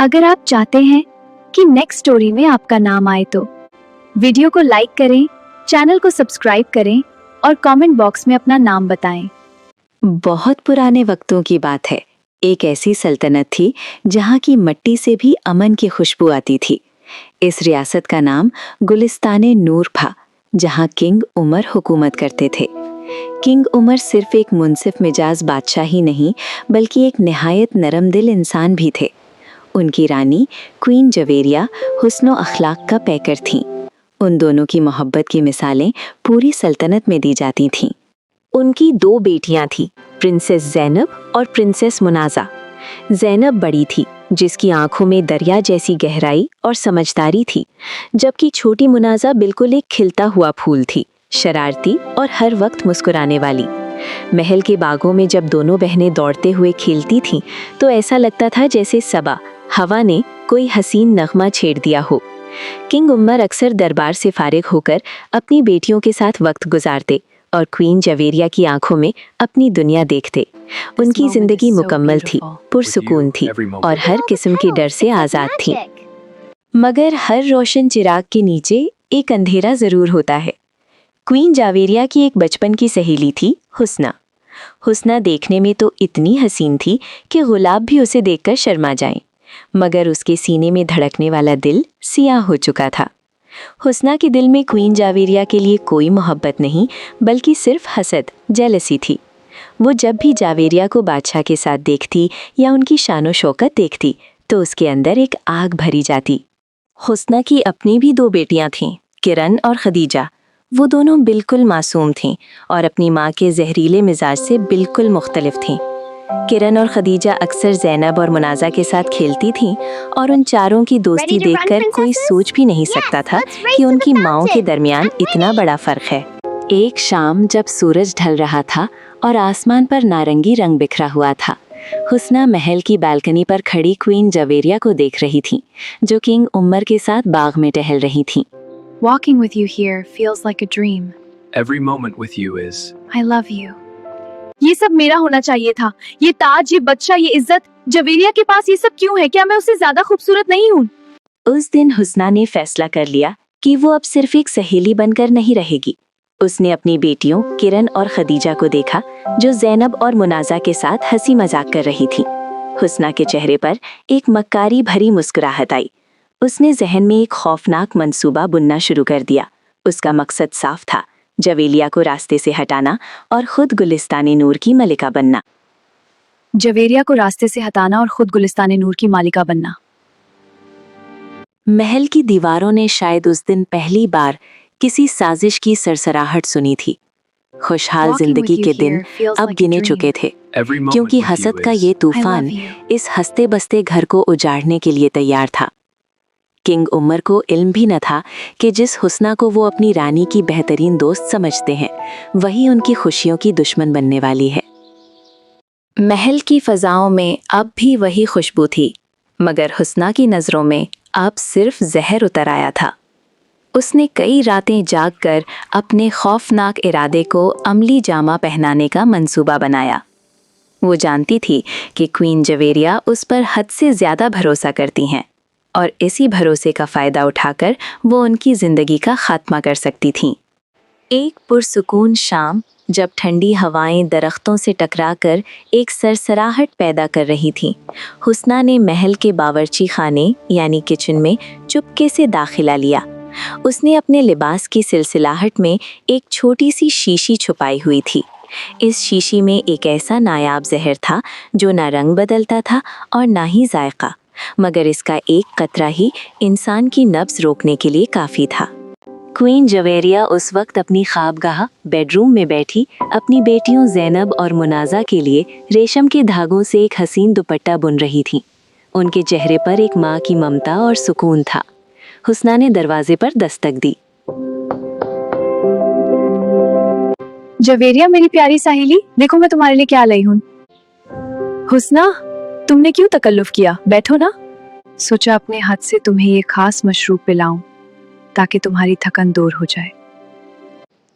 अगर आप चाहते हैं कि नेक्स्ट स्टोरी में आपका नाम आए तो वीडियो को लाइक करें, चैनल को सब्सक्राइब करें और कमेंट बॉक्स में अपना नाम बताएं। बहुत पुराने वक्तों की बात है। एक ऐसी सल्तनत थी जहाँ की मिट्टी से भी अमन की खुशबू आती थी। इस रियासत का नाम गुलिस्ताने नूर था, जहाँ किंग उमर हुकूमत करते थे। किंग उमर सिर्फ एक मुनसिफ मिजाज बादशाह ही नहीं, बल्कि एक निहायत नरम दिल इंसान भी थे। उनकी रानी क्वीन जवेरिया हुस्नो अखलाक का पैकर थीं। उन दोनों की मोहब्बत की मिसालें पूरी सल्तनत में दी जाती थीं। उनकी 2 बेटियां थीं, प्रिंसेस ज़ैनब और प्रिंसेस मुनाज़ा। ज़ैनब बड़ी थी, जिसकी आंखों में दरिया जैसी गहराई और समझदारी थी, जबकि छोटी मुनाज़ा बिल्कुल एक खिलता हुआ फूल थी, शरारती और हर वक्त मुस्कुराने वाली। महल के बागों में जब दोनों बहनें दौड़ते हुए खेलती थीं, तो ऐसा लगता था जैसे सबा हवा ने कोई हसीन नगमा छेड़ दिया हो। किंग उमर अक्सर दरबार से फारिग होकर अपनी बेटियों के साथ वक्त गुजारते और क्वीन जवेरिया की आंखों में अपनी दुनिया देखते। उनकी जिंदगी मुकम्मल थी, पुरसुकून थी और हर किस्म के डर से आज़ाद थी। मगर हर रोशन चिराग के नीचे एक अंधेरा ज़रूर होता है। क्वीन जावेरिया की एक बचपन की सहेली थी, हुस्ना। हुस्ना देखने में तो इतनी हसीन थी कि गुलाब भी उसे देखकर शर्मा जाएं, मगर उसके सीने में धड़कने वाला दिल सियाह हो चुका था। हुस्ना के दिल में क्वीन जावेरिया के लिए कोई मोहब्बत नहीं, बल्कि सिर्फ हसद, जेलसी थी। वो जब भी जावेरिया को बादशाह के साथ देखती या उनकी शानो शौकत देखती, तो उसके अंदर एक आग भरी जाती। हुस्ना की अपनी भी 2 बेटियां थीं, किरण और खदीजा। वो दोनों बिल्कुल मासूम थीं और अपनी माँ के जहरीले मिजाज से बिल्कुल मुख्तलिफ थीं। किरण और खदीजा अक्सर ज़ैनब और मुनाज़ा के साथ खेलती थीं और उन चारों की दोस्ती देखकर कोई सोच भी नहीं सकता था कि उनकी माँओं के दरमियान इतना बड़ा फ़र्क है। एक शाम जब सूरज ढल रहा था और आसमान पर नारंगी रंग बिखरा हुआ था, हुस्ना महल की बालकनी पर खड़ी क्वीन जवेरिया को देख रही थी, जो किंग उमर के साथ बाग में टहल रही थीं। Walking with you here feels like a dream. Every moment with you is. I love you. ये सब मेरा होना चाहिए था। ये ताज, ये बच्चा, ये इज्जत, जवेरिया के पास ये सब क्यों है? क्या मैं उससे ज्यादा खूबसूरत नहीं हूँ? उस दिन हुस्ना ने फैसला कर लिया कि वो अब सिर्फ एक सहेली बनकर नहीं रहेगी। उसने अपनी बेटियों किरण और खदीजा को देखा, जो ज़ैनब और मुनाज़ा के साथ हंसी मजाक कर रही थी। हुस्ना के चेहरे पर एक मक्कारी भरी मुस्कुराहट आई। उसने जहन में एक खौफनाक मंसूबा बुनना शुरू कर दिया। उसका मकसद साफ था, जवेलिया को रास्ते से हटाना और खुद गुलिस्ताने नूर की मलिका बनना। जवेरिया को रास्ते से हटाना और खुद गुलिस्ताने नूर की मालिका बनना। महल की दीवारों ने शायद उस दिन पहली बार किसी साजिश की सरसराहट सुनी थी। खुशहाल जिंदगी के दिन अब गिने चुके थे, क्योंकि हसद का ये तूफान इस हंसते बसते घर को उजाड़ने के लिए तैयार था। किंग उमर को इल्म भी न था कि जिस हुस्ना को वो अपनी रानी की बेहतरीन दोस्त समझते हैं, वही उनकी खुशियों की दुश्मन बनने वाली है। महल की फजाओं में अब भी वही खुशबू थी, मगर हुस्ना की नज़रों में अब सिर्फ जहर उतर आया था। उसने कई रातें जागकर अपने खौफनाक इरादे को अमली जामा पहनाने का मंसूबा बनाया। वो जानती थी कि क्वीन जवेरिया उस पर हद से ज़्यादा भरोसा करती हैं, और इसी भरोसे का फ़ायदा उठाकर वो उनकी ज़िंदगी का खात्मा कर सकती थीं। एक पुरसुकून शाम, जब ठंडी हवाएं दरख्तों से टकराकर एक सरसराहट पैदा कर रही थीं, हुस्ना ने महल के बावर्ची खाने यानी किचन में चुपके से दाखिला लिया। उसने अपने लिबास की सिलसिलाहट में एक छोटी सी शीशी छुपाई हुई थी। इस शीशी में एक ऐसा नायाब जहर था जो ना रंग बदलता था और ना ही जायका, मगर इसका एक कतरा ही इंसान की नब्ज रोकने के लिए काफ़ी था। क्वीन जवेरिया उस वक्त अपनी ख्वाबगाह बेडरूम में बैठी अपनी बेटियों ज़ैनब और मुनाज़ा के लिए रेशम के धागों से एक हसीन दुपट्टा बुन रही थीं। उनके चेहरे पर एक माँ की ममता और सुकून था। हुस्ना ने दरवाजे पर दस्तक दी। जवेरिया मेरी प्यारी सहेली, देखो मैं तुम्हारे लिए क्या लाई हूँ। हुस्ना, तुमने क्यों तकल्लुफ किया? बैठो ना। सोचा अपने हाथ से तुम्हें ये खास मशरूब पिलाऊं ताकि तुम्हारी थकन दूर हो जाए।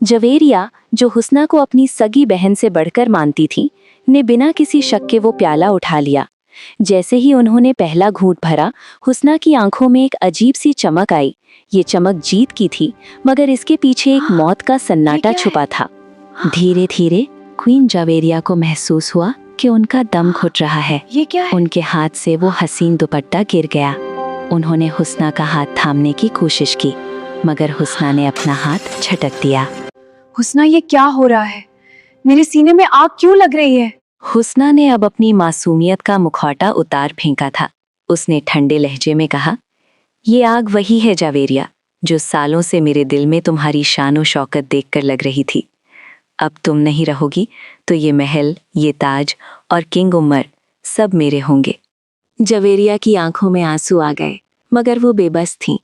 जवेरिया, जो हुस्ना को अपनी सगी बहन से बढ़कर मानती थी, ने बिना किसी शक के वो प्याला उठा लिया, जैसे ही उन्होंने पहला घूंट भरा, हुस्ना की आंखों में एक अजीब सी चमक आई। ये चमक जीत की थी, मगर इसके पीछे एक मौत का सन्नाटा छुपा था। धीरे धीरे क्वीन जावेरिया को महसूस हुआ कि उनका दम घुट रहा है। ये क्या है? उनके हाथ से वो हसीन दुपट्टा गिर गया। उन्होंने हुस्ना का हाथ थामने की कोशिश की, मगर हुस्ना ने अपना हाथ झटक दिया। हुस्ना, ये क्या हो रहा है? मेरे सीने में आग क्यों लग रही है? हुस्ना ने अब अपनी मासूमियत का मुखौटा उतार फेंका था। उसने ठंडे लहजे में कहा, ये आग वही है जावेरिया, जो सालों से मेरे दिल में तुम्हारी शान और शौकत देखकर लग रही थी। अब तुम नहीं रहोगी तो ये महल, ये ताज और किंग उमर सब मेरे होंगे। जावेरिया की आंखों में आंसू आ गए, मगर वो बेबस थीं।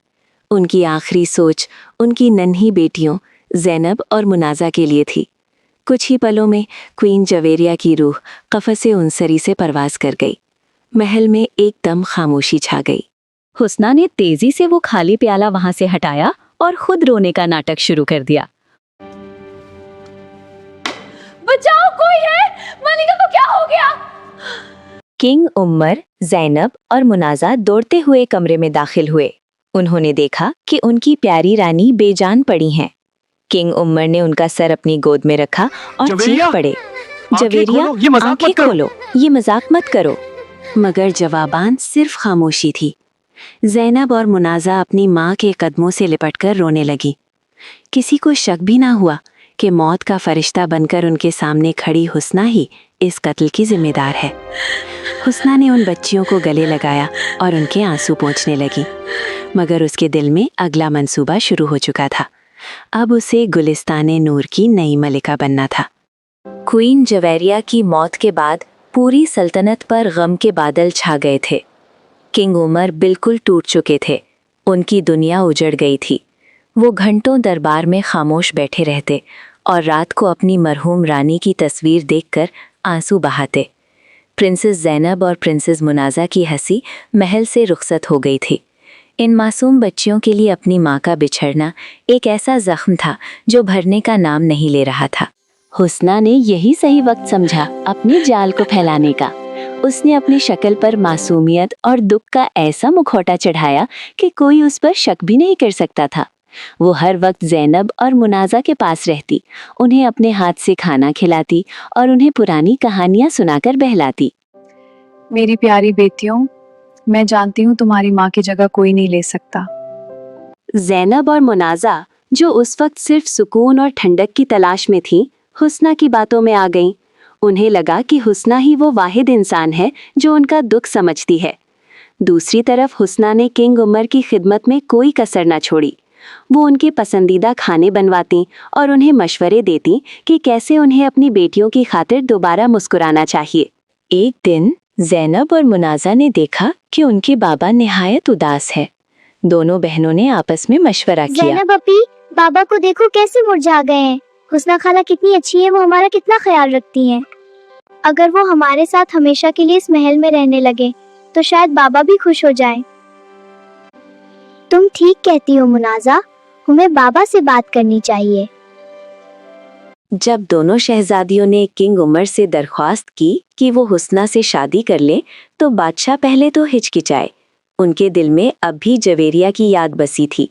उनकी आखिरी सोच उनकी नन्ही बेटियों ज़ैनब और मुनाजा के लिए थी। कुछ ही पलों में क्वीन जावेरिया की रूह कफ़से उनसरी से परवास कर गई। महल में एकदम खामोशी छा गई। हुस्ना ने तेजी से वो खाली प्याला वहां से हटाया और खुद रोने का नाटक शुरू कर दिया। बचाओ, कोई है? मलिका को क्या हो गया? किंग उमर, ज़ैनब और मुनाजा दौड़ते हुए कमरे में दाखिल हुए। उन्होंने देखा कि उनकी प्यारी रानी बेजान पड़ी हैं। किंग उमर ने उनका सर अपनी गोद में रखा और जवेरिया, चीख पड़े, आंखें जवेरिया, खोलो, ये मजाक आंखें मत करो। खोलो, ये मजाक मत करो। मगर जवाबान सिर्फ खामोशी थी। ज़ैनब और मुनाजा अपनी माँ के कदमों से लिपटकर रोने लगी। किसी को शक भी ना हुआ कि मौत का फरिश्ता बनकर उनके सामने खड़ी हुस्ना ही इस कत्ल की जिम्मेदार है। हुस्ना ने उन बच्चियों को गले लगाया और उनके आंसू पोंछने लगी, मगर उसके दिल में अगला मंसूबा शुरू हो चुका था। अब उसे गुलिस्ताने नूर की नई मलिका बनना था। क्वीन जावेरिया की मौत के बाद पूरी सल्तनत पर गम के बादल छा गए थे। किंग उमर बिल्कुल टूट चुके थे। उनकी दुनिया उजड़ गई थी। वो घंटों दरबार में खामोश बैठे रहते और रात को अपनी मरहूम रानी की तस्वीर देखकर आंसू बहाते। प्रिंसेस ज़ैनब और प्रिंसेस मुनाजा की हंसी महल से रुखसत हो गई थी। इन मासूम बच्चियों के लिए अपनी माँ का बिछड़ना एक ऐसा जख्म था जो भरने का नाम नहीं ले रहा था। हुस्ना ने यही सही वक्त समझा अपने जाल को फैलाने का। उसने अपनी शक्ल पर मासूमियत और दुख का ऐसा मुखौटा चढ़ाया कि कोई उस पर शक भी नहीं कर सकता था। वो हर वक्त ज़ैनब और मुनाजा के पास रहती, उन्हें अपने हाथ से खाना खिलाती और उन्हें पुरानी कहानियां सुनाकर बहलाती। मेरी प्यारी बेटियों, मैं जानती हूँ तुम्हारी माँ की जगह कोई नहीं ले सकता। ज़ैनब और मुनाजा, जो उस वक्त सिर्फ सुकून और ठंडक की तलाश में थीं, हुस्ना की बातों में आ गईं। उन्हें लगा कि हुस्ना ही वो वाहिद इंसान है जो उनका दुख समझती है। दूसरी तरफ हुस्ना ने किंग उमर की खिदमत में कोई कसर न छोड़ी। वो उनके पसंदीदा खाने बनवाती और उन्हें मशवरे देती कि कैसे उन्हें अपनी बेटियों की खातिर दोबारा मुस्कुराना चाहिए। एक दिन ज़ैनब और मुनाजा ने देखा कि उनके बाबा निहायत उदास है। दोनों बहनों ने आपस में मशवरा किया। ज़ैनब अपी, बाबा को देखो कैसे मुरझा गए हैं। हुस्ना खाला कितनी अच्छी है, वो हमारा कितना ख्याल रखती हैं। अगर वो हमारे साथ हमेशा के लिए इस महल में रहने लगे तो शायद बाबा भी खुश हो जाएं। तुम ठीक कहती हो मुनाजा, हमें बाबा से बात करनी चाहिए। जब दोनों शहजादियों ने किंग उमर से दरख्वास्त की कि वो हुस्ना से शादी कर ले, तो बादशाह पहले तो हिचकिचाए। उनके दिल में अब भी जावेरिया की याद बसी थी,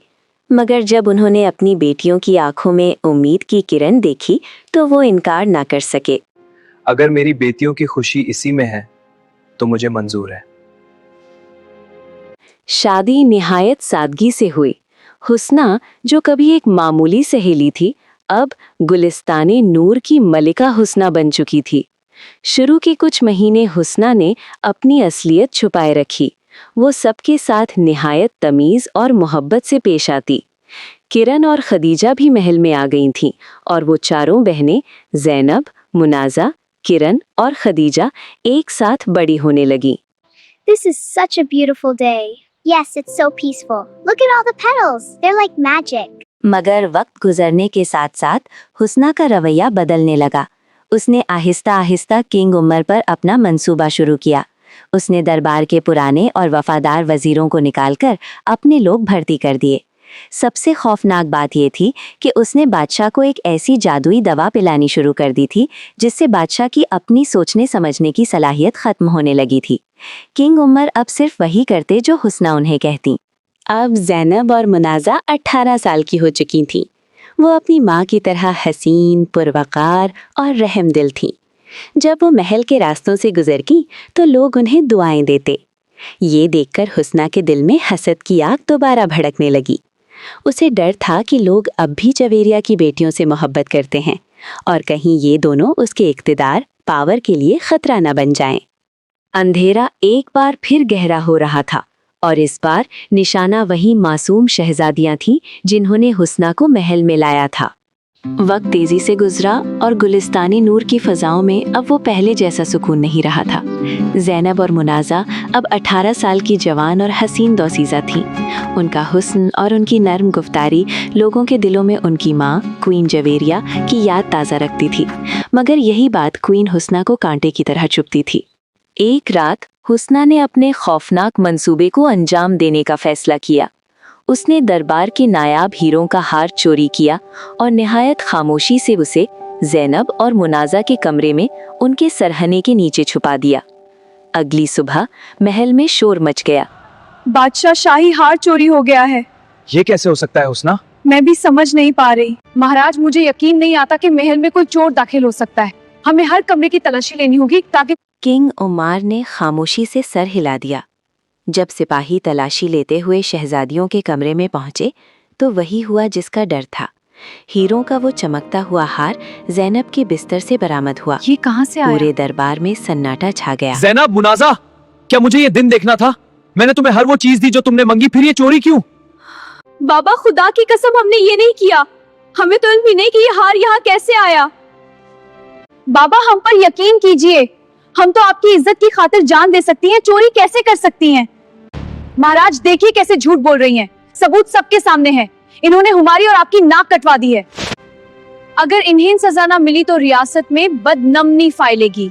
मगर जब उन्होंने अपनी बेटियों की आंखों में उम्मीद की किरण देखी तो वो इनकार ना कर सके। अगर मेरी बेटियों की खुशी इसी में है तो मुझे मंजूर है। शादी निहायत सादगी से हुई। हुस्ना, जो कभी एक मामूली सहेली थी, अब गुलिस्ताने नूर की मलिका हुस्ना बन चुकी थी। शुरू के कुछ महीने हुस्ना ने अपनी असलियत छुपाए रखी। वो सबके साथ निहायत तमीज और मोहब्बत से पेश आती। किरण और खदीजा भी महल में आ गई थीं और वो चारों बहनें ज़ैनब, मुनाजा, किरण और खदीजा एक साथ बड़ी होने लगी। This is such a beautiful day. Yes, it's so peaceful. Look at all the petals. They're like magic. मगर वक्त गुजरने के साथ साथ हुस्ना का रवैया बदलने लगा। उसने आहिस्ता आहिस्ता किंग उमर पर अपना मंसूबा शुरू किया। उसने दरबार के पुराने और वफादार वजीरों को निकालकर अपने लोग भर्ती कर दिए। सबसे खौफनाक बात यह थी कि उसने बादशाह को एक ऐसी जादुई दवा पिलानी शुरू कर दी थी जिससे बादशाह की अपनी सोचने समझने की सलाहियत खत्म होने लगी थी। किंग उमर अब सिर्फ वही करते जो हुस्ना उन्हें कहती। अब ज़ैनब और मुनाज़ा 18 साल की हो चुकी थीं। वो अपनी माँ की तरह हसीन, पुरवकार और रहमदिल थीं। जब वो महल के रास्तों से गुजरती तो लोग उन्हें दुआएं देते। ये देखकर हुस्ना के दिल में हसद की आग दोबारा भड़कने लगी। उसे डर था कि लोग अब भी जवेरिया की बेटियों से मोहब्बत करते हैं और कहीं ये दोनों उसके इक़्तिदार, पावर के लिए खतरा न बन जाएं। अंधेरा एक बार फिर गहरा हो रहा था और इस बार निशाना वही मासूम शहजादियां थीं जिन्होंने हुस्ना को महल में लाया था। वक्त तेजी से गुजरा और गुलिस्तानी नूर की फजाओं में अब वो पहले जैसा सुकून नहीं रहा था। ज़ैनब और मुनाज़ा अब 18 साल की जवान और हसीन दोसीज़ा थीं। उनका हुस्न और उनकी नर्म गुफ्तारी लोगों के दिलों में उनकी माँ क्वीन जवेरिया की याद ताज़ा रखती थी, मगर यही बात क्वीन हुस्ना को कांटे की तरह चुभती थी। एक रात हुस्ना ने अपने खौफनाक मंसूबे को अंजाम देने का फैसला किया। उसने दरबार के नायाब हीरों का हार चोरी किया और निहायत खामोशी से उसे ज़ैनब और मुनाज़ा के कमरे में उनके सरहने के नीचे छुपा दिया। अगली सुबह महल में शोर मच गया। बादशाह, शाही हार चोरी हो गया है। ये कैसे हो सकता है हुस्ना? मैं भी समझ नहीं पा रही। महाराज, मुझे यकीन नहीं आता कि महल में कोई चोर दाखिल हो सकता है। हमें हर कमरे की तलाशी लेनी होगी ताकि। किंग उमार ने खामोशी से सर हिला दिया। जब सिपाही तलाशी लेते हुए शहजादियों के कमरे में पहुंचे तो वही हुआ जिसका डर था। हीरों का वो चमकता हुआ हार ज़ैनब के बिस्तर से बरामद हुआ। ये कहाँ से आया? पूरे दरबार में सन्नाटा छा गया। ज़ैनब, मुनाज़ा, क्या मुझे ये दिन देखना था? मैंने तुम्हें हर वो चीज दी जो तुमने मांगी, फिर ये चोरी क्यों? बाबा, खुदा की कसम, हमने ये नहीं किया। हमें तो इल्म भी नहीं कि ये हार यहाँ कैसे आया। बाबा, हम पर यकीन कीजिए, हम तो आपकी इज्जत की खातिर जान दे सकती हैं, चोरी कैसे कर सकती हैं? महाराज, देखिए कैसे झूठ बोल रही हैं। सबूत सबके सामने है। इन्होंने हमारी और आपकी नाक कटवा दी है। अगर इन्हें सजा ना मिली तो रियासत में बदनमनी फैलेगी।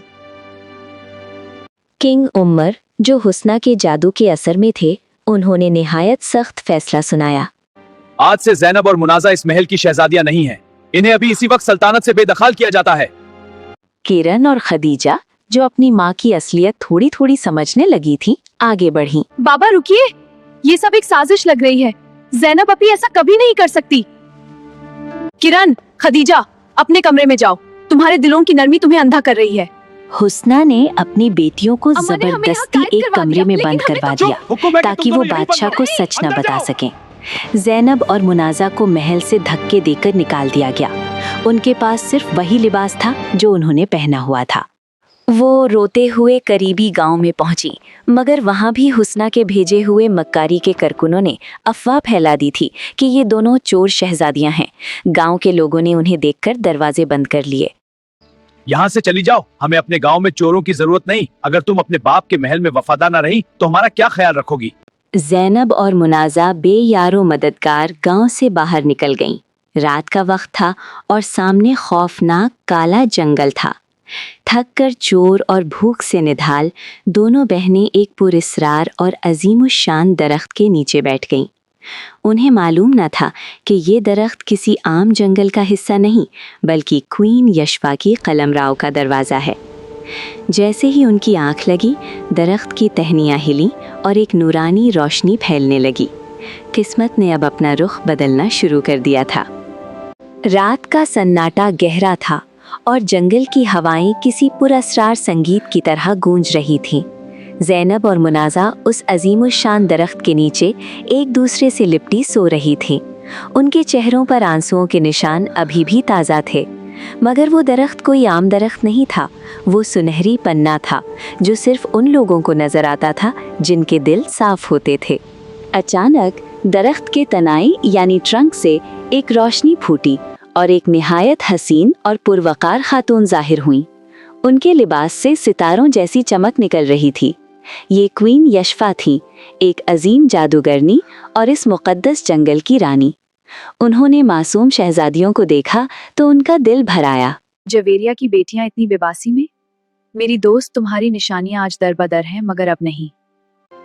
किंग उमर, जो हुस्ना के जादू के असर में थे, उन्होंने निहायत सख्त फैसला सुनाया। आज से ज़ैनब और मुनाज़ा इस महल की शहजादियां नहीं हैं। इन्हें अभी इसी वक्त सल्तनत से बेदखल किया जाता है। किरण और खदीजा, जो अपनी माँ की असलियत थोड़ी थोड़ी समझने लगी थी, आगे बढ़ी। बाबा रुकिए, ये सब एक साजिश लग रही है। ज़ैनब अभी ऐसा कभी नहीं कर सकती। किरण, खदीजा, अपने कमरे में जाओ। तुम्हारे दिलों की नरमी तुम्हें अंधा कर रही है। हुस्ना ने अपनी बेटियों को अम्मा ने हमें यहाँ जबरदस्ती कैद एक करवा कमरे दिया, में लेकिन बंद हमें करवा तो- दिया हुक्म है कि ताकि तुम वो दोनों यहीं बादशाह बंद को रहो। सच न अंदर बता जाओ। सकें। ज़ैनब और मुनाज़ा को महल से धक्के देकर निकाल दिया गया। उनके पास सिर्फ वही लिबास था जो उन्होंने पहना हुआ था। वो रोते हुए करीबी गांव में पहुंची, मगर वहां भी हुस्ना के भेजे हुए मक्कारी के कारकुनों ने अफवाह फैला दी थी कि ये दोनों चोर शहजादियां हैं। गांव के लोगों ने उन्हें देखकर दरवाजे बंद कर लिए। यहाँ से चली जाओ, हमें अपने गांव में चोरों की जरूरत नहीं। अगर तुम अपने बाप के महल में वफादार न रही तो हमारा क्या ख्याल रखोगी? ज़ैनब और मुनाज़ा बेयारो मददगार गांव से बाहर निकल गईं। रात का वक्त था और सामने खौफनाक काला जंगल था। थक कर चोर और भूख से निढाल दोनों बहनें एक पुरस्रार और अजीमुशान दरख्त के नीचे बैठ गईं। उन्हें मालूम न था कि ये दरख्त किसी आम जंगल का हिस्सा नहीं, बल्कि क्वीन यशफा की कलमराव का दरवाज़ा है। जैसे ही उनकी आंख लगी, दरख्त की टहनियाँ हिली और एक नूरानी रोशनी फैलने लगी। किस्मत ने अब अपना रुख बदलना शुरू कर दिया था। रात का सन्नाटा गहरा था और जंगल की हवाएं किसी पुरअसरार संगीत की तरह गूंज रही थीं। ज़ैनब और मुनाज़ा उस अजीमुशान दरख्त के नीचे एक दूसरे से लिपटी सो रही थीं। उनके चेहरों पर आंसुओं के निशान अभी भी ताज़ा थे, मगर वो दरख्त कोई आम दरख्त नहीं था। वो सुनहरी पन्ना था जो सिर्फ उन लोगों को नजर आता था जिनके दिल साफ होते थे। अचानक दरख्त के तनाई यानी ट्रंक से एक रोशनी फूटी और एक निहायत हसीन और पुरवकार खातून जाहिर हुई। उनके लिबास से सितारों जैसी चमक निकल रही थी। ये क्वीन यशफा थी, एक अजीम जादूगरनी और इस मुक़द्दस जंगल की रानी। उन्होंने मासूम शहजादियों को देखा तो उनका दिल भर आया। जवेरिया की बेटियां इतनी बेबासी में? मेरी दोस्त, तुम्हारी निशानियां आज दर बदर हैं, मगर अब नहीं।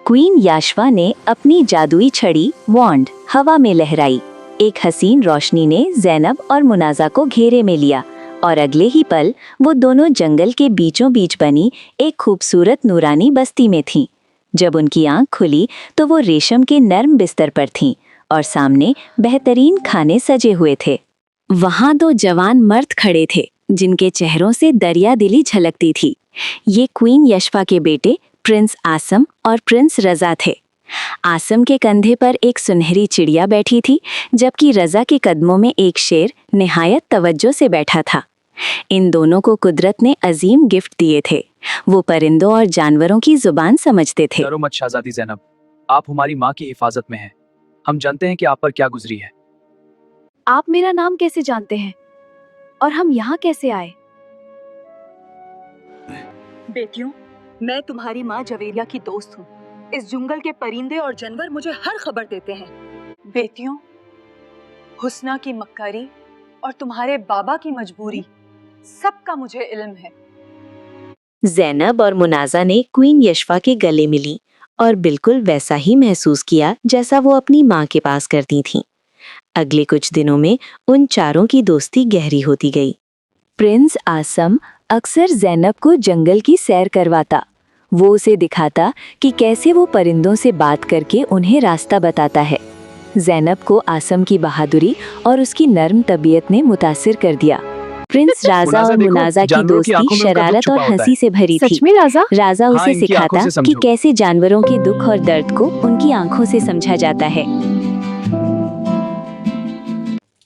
क्वीन याशवा ने अपनी जादुई छड़ी वॉन्ड हवा में लहराई। एक हसीन रोशनी ने ज़ैनब और मुनाजा को घेरे में लिया और अगले ही पल वो दोनों जंगल के बीचों बीच बनी एक खूबसूरत नूरानी बस्ती में थीं। जब उनकी आंख खुली तो वो रेशम के नर्म बिस्तर पर थीं और सामने बेहतरीन खाने सजे हुए थे। वहाँ दो जवान मर्द खड़े थे जिनके चेहरों से दरिया दिली झलकती थी। ये क्वीन यशफा के बेटे प्रिंस आसम और प्रिंस रजा थे। आसम के कंधे पर एक सुनहरी चिड़िया बैठी थी, जबकि रजा के कदमों में एक शेर निहायत तवज्जो से बैठा था। इन दोनों को कुदरत ने अजीम गिफ्ट दिए थे। वो परिंदों और जानवरों की जुबान समझते थे। डरो मत शहजादी ज़ैनब, आप हमारी माँ की हिफाजत में हैं। हम जानते हैं कि आप पर क्या गुजरी है। आप मेरा नाम कैसे जानते हैं और हम यहाँ कैसे आए? बेटियों, मैं तुम्हारी माँ जवेरिया की दोस्त हूँ। इस जंगल के परिंदे और जानवर मुझे हर खबर देते हैं। बेटियों, हुस्ना की मक्कारी और तुम्हारे बाबा की मजबूरी सबका मुझे इल्म है। ज़ैनब और मुनाजा ने क्वीन यशफा के गले मिली और बिल्कुल वैसा ही महसूस किया जैसा वो अपनी माँ के पास करती थीं। अगले कुछ दिनों में उन चारों की दोस्ती गहरी होती गई। प्रिंस आसम अक्सर ज़ैनब को जंगल की सैर करवाता। वो उसे दिखाता कि कैसे वो परिंदों से बात करके उन्हें रास्ता बताता है। ज़ैनब को आसम की बहादुरी और उसकी नर्म तबीयत ने मुतासिर कर दिया। प्रिंस राजा और मुनाजा की दोस्ती शरारत और हंसी से भरी थी। सच में राजा? राजा हाँ, उसे इनकी आंखों से सिखाता समझो। कि कैसे जानवरों के दुख और दर्द को उनकी आंखों से समझा जाता है।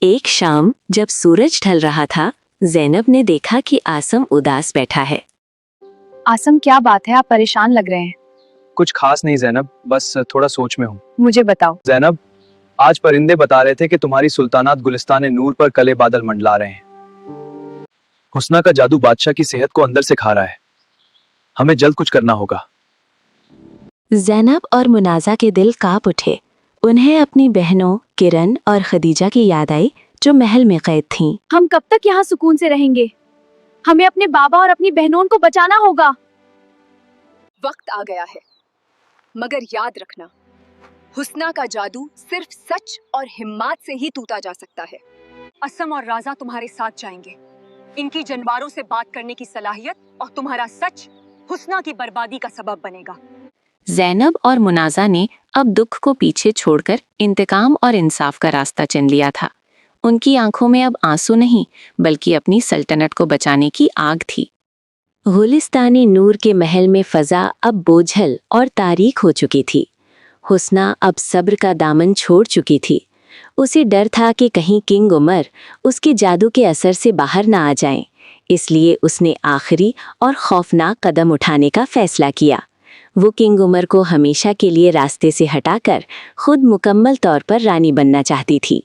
एक शाम जब सूरज ढल रहा था, ज़ैनब ने देखा कि आसम उदास बैठा है। आसम, क्या बात है? आप परेशान लग रहे हैं। कुछ खास नहीं ज़ैनब, बस थोड़ा सोच में हूँ। मुझे बताओ। ज़ैनब, आज परिंदे बता रहे थे कि तुम्हारी सुल्तानात गुलिस्तान नूर पर काले बादल मंडला रहे हैं। हुस्ना का जादू बादशाह की सेहत को अंदर से खा रहा है। हमें जल्द कुछ करना होगा। ज़ैनब और मुनाजा के दिल कांप उठे। उन्हें अपनी बहनों किरण और खदीजा की याद आई जो महल में कैद थीं। हम कब तक यहाँ सुकून से रहेंगे? हमें अपने बाबा और अपनी बहनों को बचाना होगा। वक्त आ गया है, मगर याद रखना, हुस्ना का जादू सिर्फ सच और हिम्मत से ही टूटा जा सकता है। असम और राजा तुम्हारे साथ जाएंगे। इनकी जानवरों से बात करने की सलाहियत और तुम्हारा सच हुस्ना की बर्बादी का सबब बनेगा। ज़ैनब और मुनाजा ने अब दुख को पीछे छोड़कर इंतकाम और इंसाफ का रास्ता चुन लिया था। उनकी आंखों में अब आंसू नहीं, बल्कि अपनी सल्तनत को बचाने की आग थी। गुलिस्तानी नूर के महल में फजा अब बोझल और तारीख हो चुकी थी। हुस्ना अब सब्र का दामन छोड़ चुकी थी। उसे डर था कि कहीं किंग उमर उसके जादू के असर से बाहर ना आ जाएं, इसलिए उसने आखिरी और खौफनाक कदम उठाने का फैसला किया। वो किंग उमर को हमेशा के लिए रास्ते से हटाकर खुद मुकम्मल तौर पर रानी बनना चाहती थी।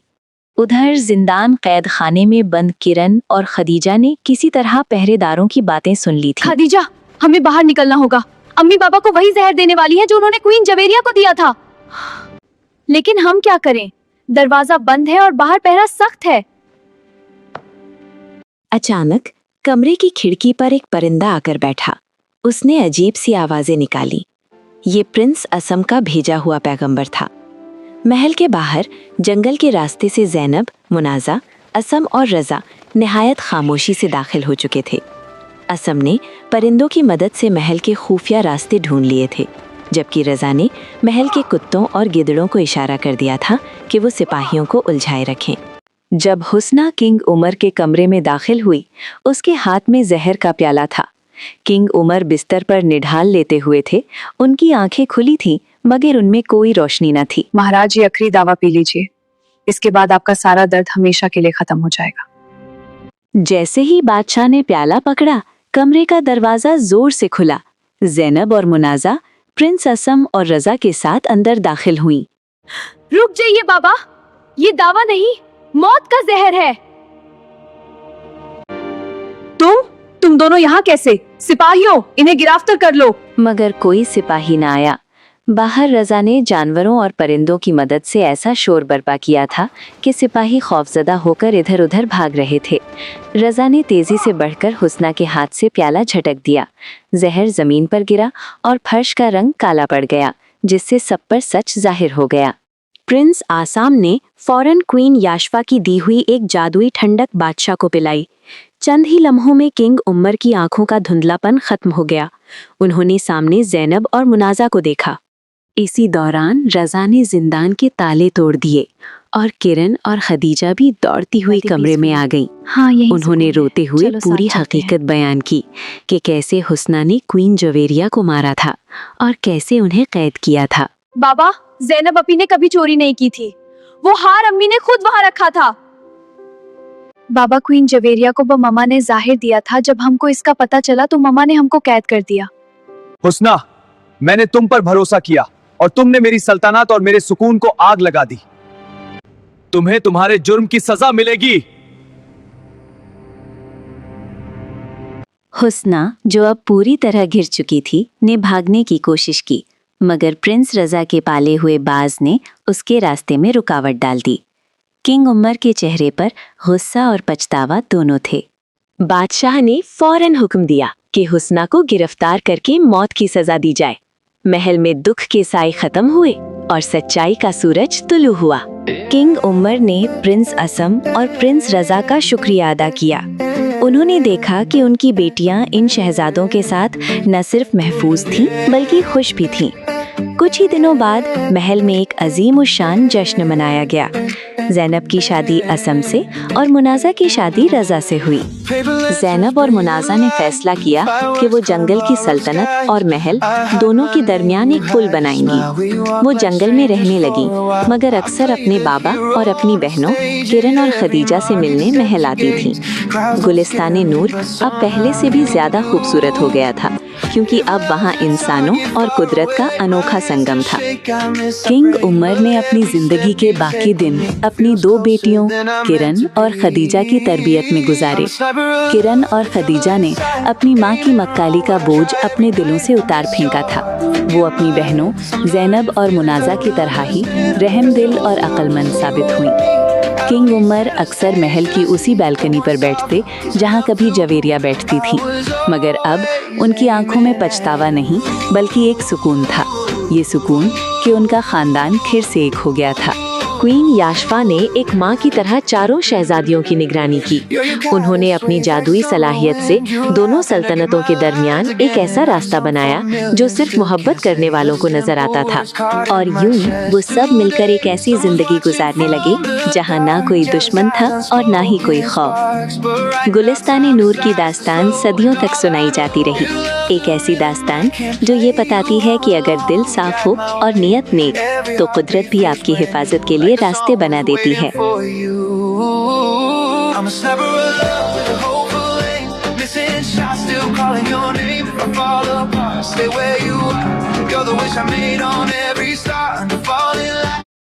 उधर जिंदान कैद खाने में बंद किरण और खदीजा ने किसी तरह पहरेदारों की बातें सुन ली थी। खदीजा, हमें बाहर निकलना होगा। अम्मी बाबा को वही जहर देने वाली है जो उन्होंने क्वीन जवेरिया को दिया था। लेकिन हम क्या करें? दरवाजा बंद है और बाहर पहरा सख्त है। अचानक कमरे की खिड़की पर एक परिंदा आकर बैठा। उसने अजीब सी आवाजें निकाली। ये प्रिंस असम का भेजा हुआ पैगंबर था। महल के बाहर जंगल के रास्ते से ज़ैनब, मुनाजा, असम और रजा निहायत खामोशी से दाखिल हो चुके थे। असम ने परिंदों की मदद से महल के खुफिया रास्ते ढूंढ लिए थे, जबकि रजा ने महल के कुत्तों और गिदड़ों को इशारा कर दिया था कि वो सिपाहियों को उलझाए रखें। जब हुस्ना किंग उमर के कमरे में दाखिल हुई, उसके हाथ में जहर का प्याला था। किंग उमर बिस्तर पर निढाल लेते हुए थे। उनकी आंखें खुली थीं, मगर उनमें कोई रोशनी न थी। महाराज, ये आखिरी दावा पी लीजिए। इसके बाद आपका सारा दर्द हमेशा के लिए खत्म हो जाएगा। जैसे ही बादशाह ने प्याला पकड़ा, कमरे का दरवाजा जोर से खुला। ज़ैनब और मुनाजा प्रिंस असम और रजा के साथ अंदर दाखिल हुईं। रुक जाइए बाबा, ये दावा नहीं, मौत का जहर है। तुम दोनों यहाँ कैसे? सिपाहियों, इन्हें गिरफ्तार कर लो। मगर कोई सिपाही न आया। बाहर रजा ने जानवरों और परिंदों की मदद से ऐसा शोर बर्पा किया था कि सिपाही खौफजदा होकर इधर उधर भाग रहे थे। रजा ने तेजी से बढ़कर हुस्ना के हाथ से प्याला झटक दिया। जहर जमीन पर गिरा और फर्श का रंग काला पड़ गया, जिससे सब पर सच जाहिर हो गया। प्रिंस आसाम ने फौरन क्वीन याशफा की दी हुई एक जादुई ठंडक बादशाह को पिलाई। चंद ही लम्हों में किंग उमर की आंखों का धुंधलापन खत्म हो गया। उन्होंने सामने ज़ैनब और मुनाजा को देखा। इसी दौरान रजा ने जिंदान के ताले तोड़ दिए और किरण और खदीजा भी दौड़ती हुई कमरे में आ गईं। हाँ, यही उन्होंने रोते हुए पूरी हकीकत बयान की कि कैसे हुस्ना ने क्वीन जवेरिया को मारा था और कैसे उन्हें कैद किया था। बाबा, ज़ैनब अपी ने कभी चोरी नहीं की थी। वो हार अम्मी ने खुद वहाँ रखा था। बाबा, क्वीन जवेरिया को वो ममा ने जाहिर दिया था। जब हमको इसका पता चला तो ममा ने हमको कैद कर दिया। हुस्ना, मैंने तुम पर भरोसा किया और तुमने मेरी सल्तनत और मेरे सुकून को आग लगा दी। तुम्हें तुम्हारे जुर्म की सजा मिलेगी। हुस्ना, जो अब पूरी तरह घिर चुकी थी, ने भागने की कोशिश की, मगर प्रिंस रजा के पाले हुए बाज ने उसके रास्ते में रुकावट डाल दी। किंग उमर के चेहरे पर गुस्सा और पछतावा दोनों थे। बादशाह ने फौरन हुक्म दिया कि हुस्ना को गिरफ्तार करके मौत की सजा दी जाए। महल में दुख के साए खत्म हुए और सच्चाई का सूरज तुलू हुआ। किंग उमर ने प्रिंस असम और प्रिंस रजा का शुक्रिया अदा किया। उन्होंने देखा कि उनकी बेटियां इन शहजादों के साथ न सिर्फ महफूज थीं, बल्कि खुश भी थीं। कुछ ही दिनों बाद महल में एक अजीम शान जश्न मनाया गया। ज़ैनब की शादी असम से और मुनाजा की शादी रजा से हुई। ज़ैनब और मुनाजा ने फैसला किया कि वो जंगल की सल्तनत और महल दोनों के दरमियान एक पुल बनाएंगी। वो जंगल में रहने लगी, मगर अक्सर अपने बाबा और अपनी बहनों किरण और खदीजा से मिलने महल आती थीं। गुलिस्तान नूर अब पहले से भी ज्यादा खूबसूरत हो गया था, क्योंकि अब वहाँ इंसानों और कुदरत का अनोखा संगम था। किंग उमर ने अपनी जिंदगी के बाकी दिन अपनी दो बेटियों किरण और खदीजा की तरबियत में गुजारे। किरण और खदीजा ने अपनी माँ की मक्काली का बोझ अपने दिलों से उतार फेंका था। वो अपनी बहनों ज़ैनब और मुनाजा की तरह ही रहमदिल और अक्लमंद साबित हुई। किंग उमर अक्सर महल की उसी बालकनी पर बैठते जहाँ कभी जवेरिया बैठती थी, मगर अब उनकी आंखों में पछतावा नहीं बल्कि एक सुकून था। ये सुकून कि उनका खानदान फिर से एक हो गया था। क्वीन याशफा ने एक माँ की तरह चारों शहजादियों की निगरानी की। उन्होंने अपनी जादुई सलाहियत से दोनों सल्तनतों के दरमियान एक ऐसा रास्ता बनाया जो सिर्फ मोहब्बत करने वालों को नजर आता था। और यूं वो सब मिलकर एक ऐसी जिंदगी गुजारने लगे जहाँ ना कोई दुश्मन था और ना ही कोई खौफ। गुलिस्तान नूर की दास्तान सदियों तक सुनाई जाती रही। एक ऐसी दास्तान जो ये बताती है कि अगर दिल साफ हो और नियत नेक, तो कुदरत भी आपकी हिफाजत के लिए रास्ते बना देती है। Stay where you are. You're the wish I made on every star.